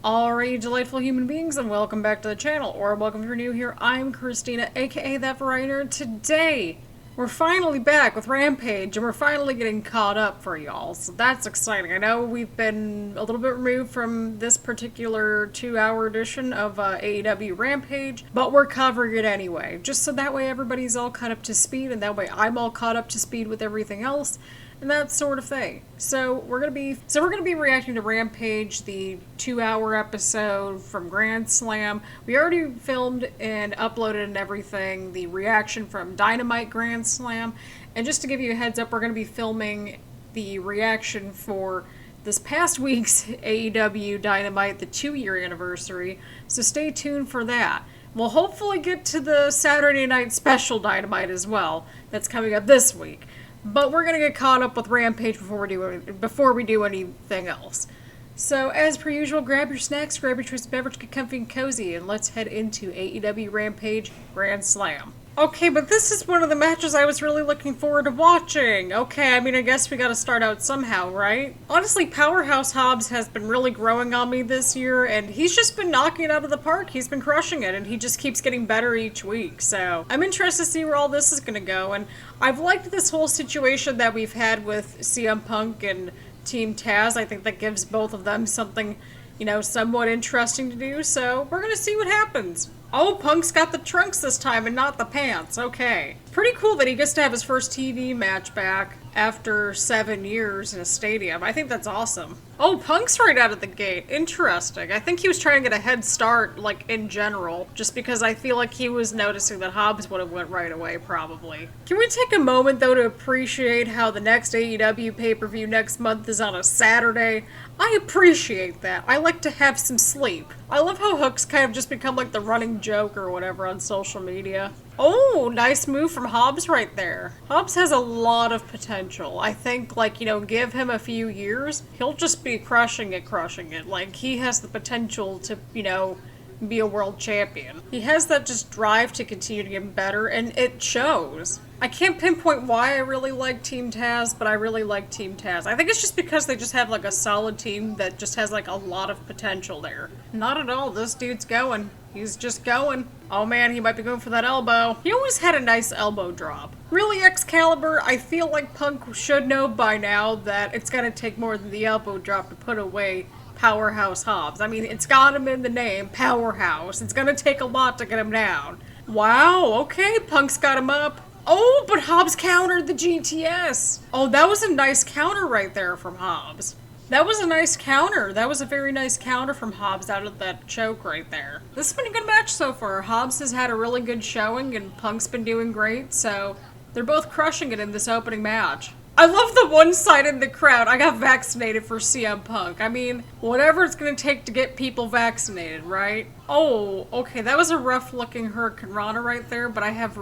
Alright, you delightful human beings, and welcome back to the channel, or welcome if you're new here. I'm Christina, aka That Variety. Today, we're finally back with Rampage, and we're finally getting caught up for y'all, so that's exciting. I know we've been a little bit removed from this particular 2-hour edition of AEW Rampage, but we're covering it anyway, just so that way everybody's all caught up to speed, and that way I'm all caught up to speed with everything else. And that sort of thing. So we're gonna be reacting to Rampage, the 2-hour episode from Grand Slam. We already filmed and uploaded and everything the reaction from Dynamite Grand Slam. And just to give you a heads up, we're gonna be filming the reaction for this past week's AEW Dynamite, the 2-year anniversary. So stay tuned for that. We'll hopefully get to the Saturday night special Dynamite as well. That's coming up this week. But we're gonna get caught up with Rampage before we do anything else. So, as per usual, grab your snacks, grab your choice of beverage, get comfy and cozy, and let's head into AEW Rampage Grand Slam. Okay, but this is one of the matches I was really looking forward to watching. Okay, I mean, I guess we gotta start out somehow, right? Honestly, Powerhouse Hobbs has been really growing on me this year, and he's just been knocking it out of the park. He's been crushing it, and he just keeps getting better each week. So, I'm interested to see where all this is gonna go, and I've liked this whole situation that we've had with CM Punk and Team Taz. I think that gives both of them something, you know, somewhat interesting to do, so we're gonna see what happens. Oh, Punk's got the trunks this time and not the pants. Okay. Pretty cool that he gets to have his first TV match back after 7 years in a stadium. I think that's awesome. Oh, Punk's right out of the gate. Interesting. I think he was trying to get a head start, like, in general, just because I feel like he was noticing that Hobbs would have went right away, probably. Can we take a moment, though, to appreciate how the next AEW pay-per-view next month is on a Saturday? I appreciate that. I like to have some sleep. I love how Hook's kind of just become like the running joke or whatever on social media. Oh, nice move from Hobbs right there. Hobbs has a lot of potential. I think, like, you know, give him a few years, he'll just be crushing it. Like, he has the potential to, you know, be a world champion. He has that just drive to continue to get better, and it shows. I can't pinpoint why I really like Team Taz, but I really like Team Taz. I think it's just because they just have like a solid team that just has like a lot of potential there. Not at all, this dude's going. He's just going. Oh man, he might be going for that elbow. He always had a nice elbow drop. Really, Excalibur, I feel like Punk should know by now that it's gonna take more than the elbow drop to put away Powerhouse Hobbs. I mean, it's got him in the name, Powerhouse. It's gonna take a lot to get him down. Wow, okay, Punk's got him up. Oh, but Hobbs countered the GTS. Oh, that was a nice counter right there from Hobbs. That was a nice counter. That was a very nice counter from Hobbs out of that choke right there. This has been a good match so far. Hobbs has had a really good showing and Punk's been doing great, so they're both crushing it in this opening match. I love the one side in the crowd. I got vaccinated for CM Punk. I mean, whatever it's gonna take to get people vaccinated, right? Oh, okay, that was a rough-looking Hurricane Rana right there, but I have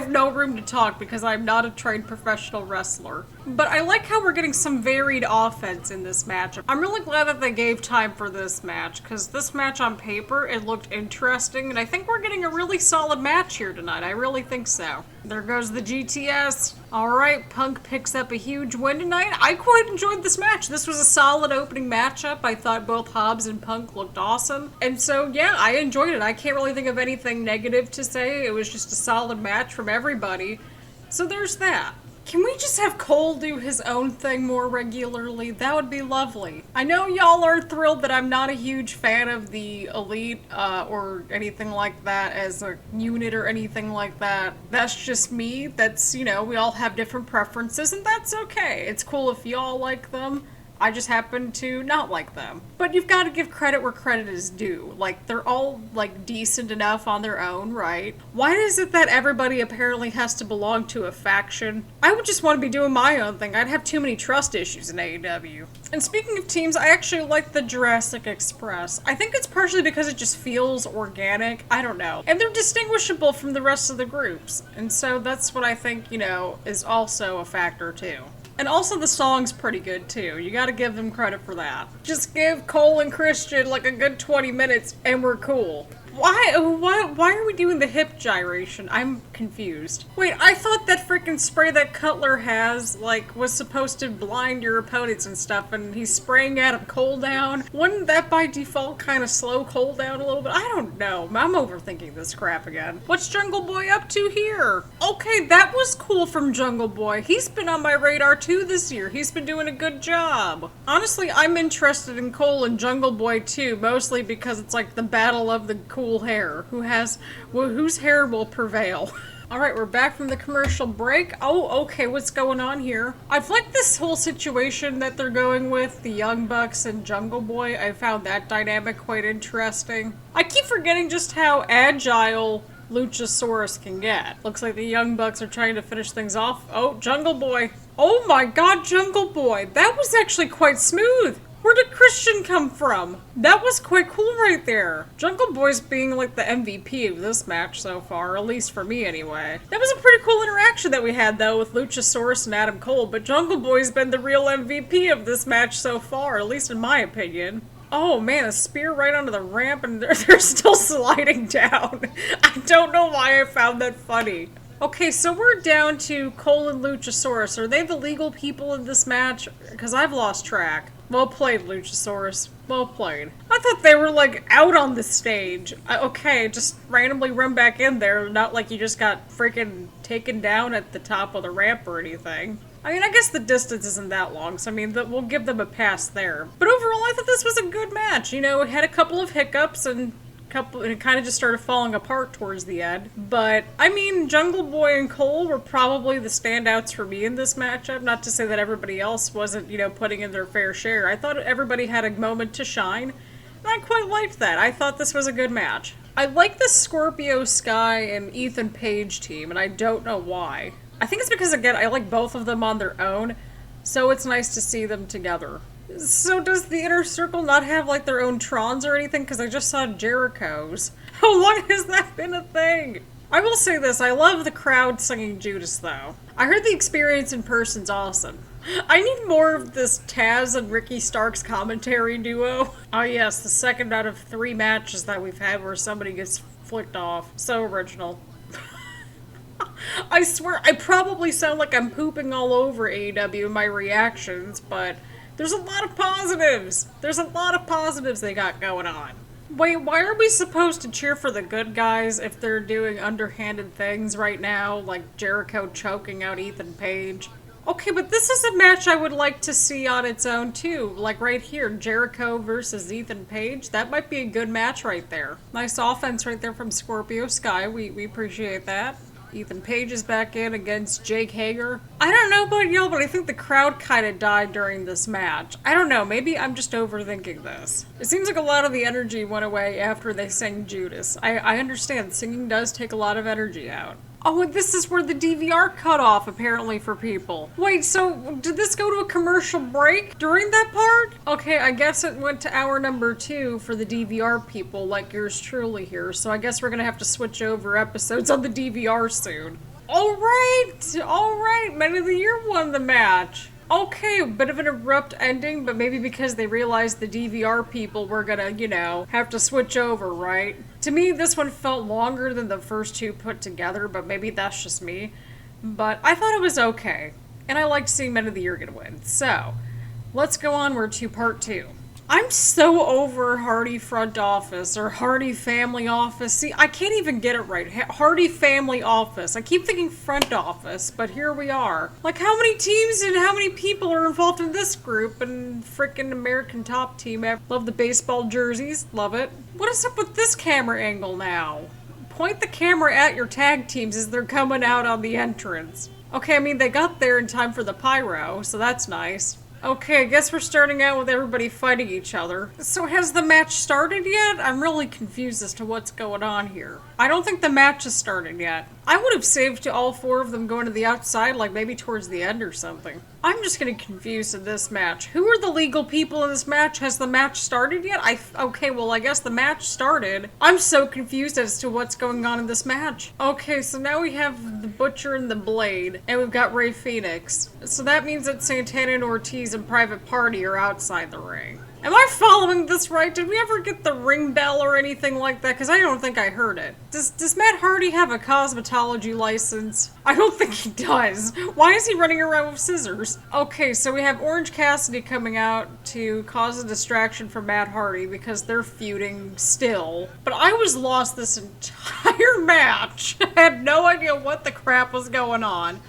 no room to talk because I'm not a trained professional wrestler. But I like how we're getting some varied offense in this match. I'm really glad that they gave time for this match, because this match on paper, it looked interesting, and I think we're getting a really solid match here tonight. I really think so. There goes the GTS. Alright, Punk picks up a huge win tonight. I quite enjoyed this match. This was a solid opening matchup. I thought both Hobbs and Punk looked awesome. And so, yeah, I enjoyed it. I can't really think of anything negative to say. It was just a solid match from everybody. So there's that. Can we just have Cole do his own thing more regularly? That would be lovely. I know y'all are thrilled that I'm not a huge fan of the Elite or anything like that as a unit or anything like that. That's just me. That's, you know, we all have different preferences and that's okay. It's cool if y'all like them. I just happen to not like them. But you've got to give credit where credit is due. Like, they're all, like, decent enough on their own, right? Why is it that everybody apparently has to belong to a faction? I would just want to be doing my own thing. I'd have too many trust issues in AEW. And speaking of teams, I actually like the Jurassic Express. I think it's partially because it just feels organic. I don't know. And they're distinguishable from the rest of the groups. And so that's what I think, you know, is also a factor, too. And also the song's pretty good too. You gotta give them credit for that. Just give Cole and Christian like a good 20 minutes and we're cool. Why are we doing the hip gyration? I'm confused. Wait, I thought that freaking spray that Cutler has, like, was supposed to blind your opponents and stuff, and he's spraying at him cold down. Wouldn't that by default kind of slow cold down a little bit? I don't know. I'm overthinking this crap again. What's Jungle Boy up to here? Okay, that was cool from Jungle Boy. He's been on my radar too this year. He's been doing a good job. Honestly, I'm interested in Cole and Jungle Boy too, mostly because it's like the battle of the cool hair. Whose hair will prevail? Alright, we're back from the commercial break. Oh, okay, what's going on here? I've liked this whole situation that they're going with, the Young Bucks and Jungle Boy. I found that dynamic quite interesting. I keep forgetting just how agile Luchasaurus can get. Looks like the Young Bucks are trying to finish things off. Oh, Jungle Boy. Oh my god, Jungle Boy. That was actually quite smooth. Where did Christian come from? That was quite cool right there. Jungle Boy's being like the MVP of this match so far, at least for me anyway. That was a pretty cool interaction that we had though with Luchasaurus and Adam Cole, but Jungle Boy's been the real MVP of this match so far, at least in my opinion. Oh man, a spear right onto the ramp and they're still sliding down. I don't know why I found that funny. Okay, so we're down to Cole and Luchasaurus. Are they the legal people in this match? Because I've lost track. Well played, Luchasaurus. Well played. I thought they were, like, out on the stage. Okay, just randomly run back in there. Not like you just got freaking taken down at the top of the ramp or anything. I mean, I guess the distance isn't that long, so I mean, we'll give them a pass there. But overall, I thought this was a good match. You know, it had a couple of hiccups and it kind of just started falling apart towards the end. But, I mean, Jungle Boy and Cole were probably the standouts for me in this matchup. Not to say that everybody else wasn't, you know, putting in their fair share. I thought everybody had a moment to shine, and I quite liked that. I thought this was a good match. I like the Scorpio Sky and Ethan Page team, and I don't know why. I think it's because, again, I like both of them on their own, so it's nice to see them together. So does the Inner Circle not have, like, their own Trons or anything? Because I just saw Jericho's. How long has that been a thing? I will say this, I love the crowd singing Judas, though. I heard the experience in person's awesome. I need more of this Taz and Ricky Starks commentary duo. Oh yes, the second out of 3 matches that we've had where somebody gets flicked off. So original. I swear, I probably sound like I'm pooping all over AEW in my reactions, but there's a lot of positives. There's a lot of positives they got going on. Wait, why are we supposed to cheer for the good guys if they're doing underhanded things right now, like Jericho choking out Ethan Page? Okay, but this is a match I would like to see on its own too. Like right here, Jericho versus Ethan Page. That might be a good match right there. Nice offense right there from Scorpio Sky. We appreciate that. Ethan Page is back in against Jake Hager. I don't know about y'all, but I think the crowd kind of died during this match. I don't know, maybe I'm just overthinking this. It seems like a lot of the energy went away after they sang Judas. I understand, singing does take a lot of energy out. Oh, and this is where the DVR cut off, apparently, for people. Wait, so did this go to a commercial break during that part? Okay, I guess it went to hour number 2 for the DVR people, like yours truly here, so I guess we're gonna have to switch over episodes on the DVR soon. Alright, Man of the Year won the match. Okay, a bit of an abrupt ending, but maybe because they realized the DVR people were gonna, you know, have to switch over, right? To me, this one felt longer than the first 2 put together, but maybe that's just me. But I thought it was okay, and I liked seeing Men of the Year get a win. So, let's go onward to part 2. I'm so over Hardy Front Office, or Hardy Family Office. See, I can't even get it right. Hardy Family Office. I keep thinking Front Office, but here we are. Like, how many teams and how many people are involved in this group? And frickin' American Top Team. I love the baseball jerseys. Love it. What is up with this camera angle now? Point the camera at your tag teams as they're coming out on the entrance. Okay, I mean, they got there in time for the pyro, so that's nice. Okay, I guess we're starting out with everybody fighting each other. So has the match started yet? I'm really confused as to what's going on here. I don't think the match has started yet. I would have saved to all 4 of them going to the outside, like maybe towards the end or something. I'm just getting confused in this match. Who are the legal people in this match? Has the match started yet? Okay, well, I guess the match started. I'm so confused as to what's going on in this match. Okay, so now we have the Butcher and the Blade, and we've got Rey Fenix. So that means that Santana and Ortiz and Private Party are outside the ring. Am I following this right? Did we ever get the ring bell or anything like that? Because I don't think I heard it. Does Matt Hardy have a cosmetology license? I don't think he does. Why is he running around with scissors? Okay, so we have Orange Cassidy coming out to cause a distraction for Matt Hardy because they're feuding still. But I was lost this entire match. I had no idea what the crap was going on.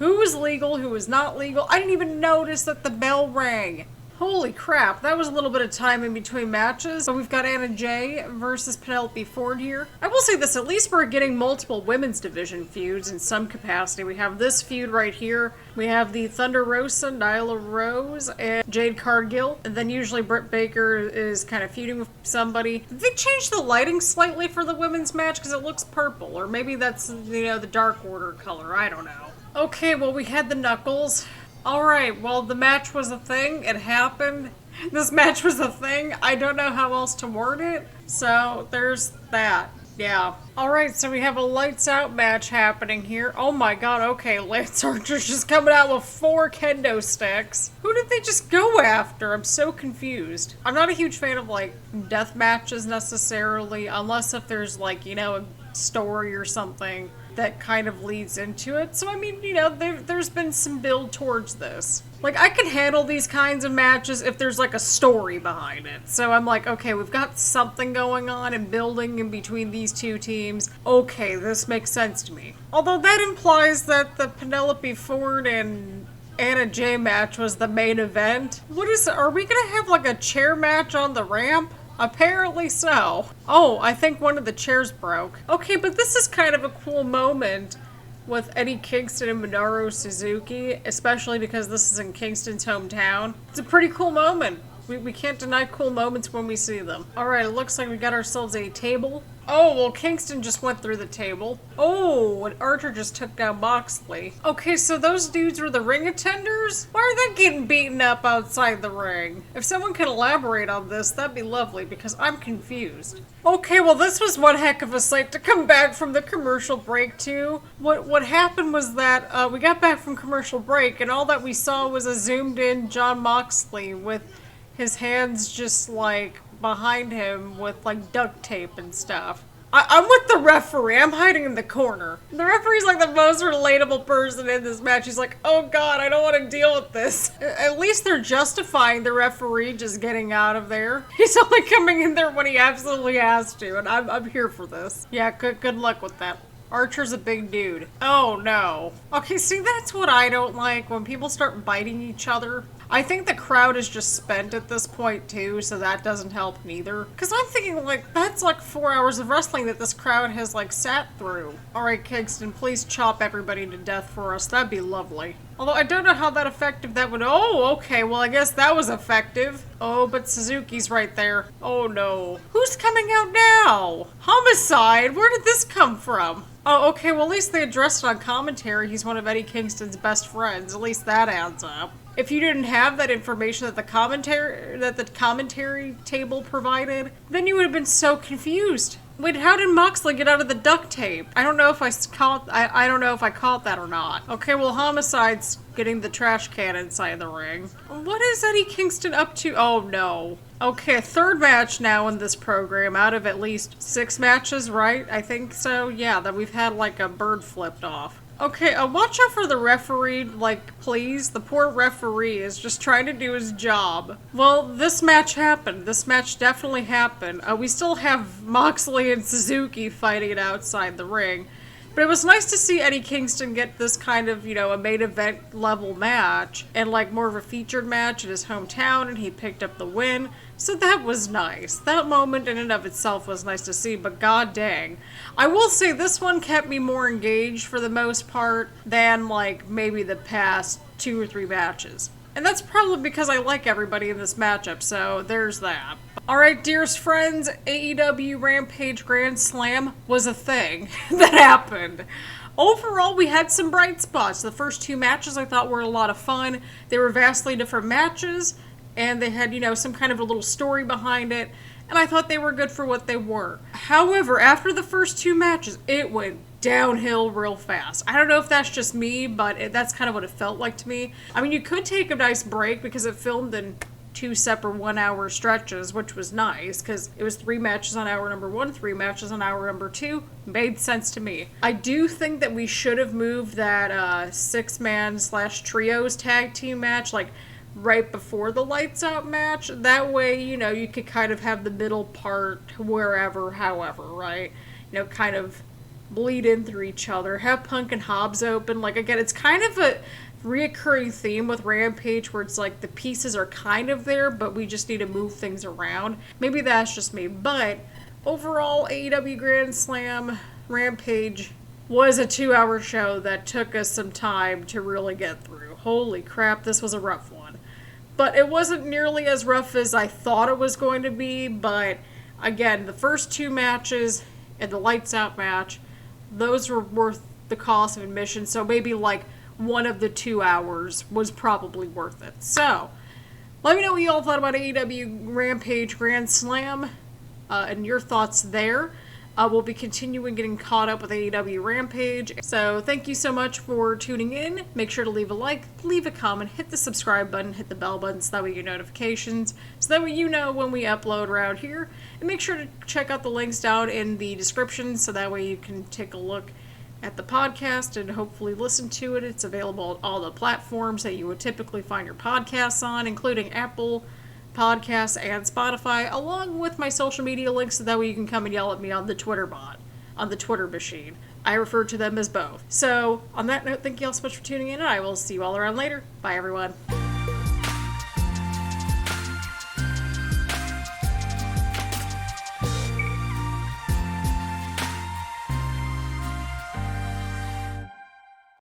Who was legal, who was not legal. I didn't even notice that the bell rang. Holy crap, that was a little bit of time in between matches. So we've got Anna Jay versus Penelope Ford here. I will say this, at least we're getting multiple women's division feuds in some capacity. We have this feud right here. We have the Thunder Rosa, Nyla Rose, and Jade Cargill. And then usually Britt Baker is kind of feuding with somebody. Did they change the lighting slightly for the women's match? Because it looks purple. Or maybe that's, you know, the Dark Order color. I don't know. Okay, well, we had the Knuckles. Alright, well, the match was a thing. It happened. This match was a thing. I don't know how else to word it. So, there's that. Yeah. Alright, so we have a lights out match happening here. Oh my god, okay, Lance Archer's just coming out with 4 kendo sticks. Who did they just go after? I'm so confused. I'm not a huge fan of, like, death matches necessarily, unless if there's, like, you know, a story or something that kind of leads into it. So, I mean, you know, there's been some build towards this. Like, I can handle these kinds of matches if there's, like, a story behind it. So I'm like, okay, we've got something going on and building in between these two teams. Okay, this makes sense to me. Although that implies that the Penelope Ford and Anna Jay match was the main event. Are we gonna have, like, a chair match on the ramp? Apparently so. Oh, I think one of the chairs broke. Okay, but this is kind of a cool moment with Eddie Kingston and Minoru Suzuki, especially because this is in Kingston's hometown. It's a pretty cool moment. We can't deny cool moments when we see them. Alright, it looks like we got ourselves a table. Oh, well, Kingston just went through the table. Oh, and Archer just took down Moxley. Okay, so those dudes were the ring attenders? Why are they getting beaten up outside the ring? If someone can elaborate on this, that'd be lovely, because I'm confused. Okay, well, this was one heck of a sight to come back from the commercial break to. What happened was that we got back from commercial break, and all that we saw was a zoomed-in Jon Moxley with his hands just, like, behind him with, like, duct tape and stuff. I'm with the referee. I'm hiding in the corner. The referee's, like, the most relatable person in this match. He's like, oh god, I don't want to deal with this. At least they're justifying the referee just getting out of there. He's only coming in there when he absolutely has to, and I'm here for this. Yeah, good luck with that. Archer's a big dude. Oh no. Okay, see, that's what I don't like, when people start biting each other. I think the crowd is just spent at this point too, so that doesn't help neither. Because I'm thinking, like, that's like 4 hours of wrestling that this crowd has, like, sat through. Alright, Kingston, please chop everybody to death for us. That'd be lovely. Although I don't know how that effective that would... Oh, okay, well, I guess that was effective. Oh, but Suzuki's right there. Oh no. Who's coming out now? Homicide? Where did this come from? Oh, okay, well, at least they addressed it on commentary. He's one of Eddie Kingston's best friends. At least that adds up. If you didn't have that information that the commentary table provided, then you would have been so confused. Wait, how did Moxley get out of the duct tape? I don't know if I don't know if I caught that or not. Okay, well, Homicide's getting the trash can inside the ring. What is Eddie Kingston up to? Oh no. Okay, third match now in this program out of at least 6 matches, right? I think so. Yeah, that we've had like a bird flipped off. Okay, watch out for the referee, like, please. The poor referee is just trying to do his job. Well, this match happened. This match definitely happened. We still have Moxley and Suzuki fighting it outside the ring. But it was nice to see Eddie Kingston get this kind of, you know, a main event level match. And, like, more of a featured match in his hometown, and he picked up the win. So that was nice. That moment in and of itself was nice to see, but god dang. I will say this one kept me more engaged for the most part than, like, maybe the past 2 or 3 matches. And that's probably because I like everybody in this matchup, so there's that. Alright, dearest friends, AEW Rampage Grand Slam was a thing that happened. Overall, we had some bright spots. The first 2 matches I thought were a lot of fun. They were vastly different matches, and they had, you know, some kind of a little story behind it, and I thought they were good for what they were. However, after the first 2 matches, it went downhill real fast. I don't know if that's just me, but that's kind of what it felt like to me. I mean, you could take a nice break because it filmed in 2 separate 1 hour stretches, which was nice because it was 3 matches on hour number 1, 3 matches on hour number 2. Made sense to me. I do think that we should have moved that 6-man / trios tag team match like right before the lights out match. That way, you know, you could kind of have the middle part wherever, however, right? You know, kind of bleed in through each other. Have Punk and Hobbs open. Like, again, it's kind of a reoccurring theme with Rampage where it's like the pieces are kind of there, but we just need to move things around. Maybe that's just me, but overall, AEW Grand Slam Rampage was a 2-hour show that took us some time to really get through. Holy crap, this was a rough one. But it wasn't nearly as rough as I thought it was going to be, but again, the first 2 matches and the lights out match, those were worth the cost of admission, so maybe like one of the 2 hours was probably worth it. So, let me know what you all thought about AEW Rampage Grand Slam and your thoughts there. We'll be continuing getting caught up with AEW Rampage. So, thank you so much for tuning in. Make sure to leave a like, leave a comment, hit the subscribe button, hit the bell button so that way you get notifications, so that way you know when we upload around here. And make sure to check out the links down in the description so that way you can take a look at the podcast and hopefully listen to it. It's available on all the platforms that you would typically find your podcasts on, including Apple Podcasts and Spotify, along with my social media links so that way you can come and yell at me on the Twitter bot, on the Twitter machine. I refer to them as both. So, on that note, thank you all so much for tuning in, and I will see you all around later. Bye, everyone.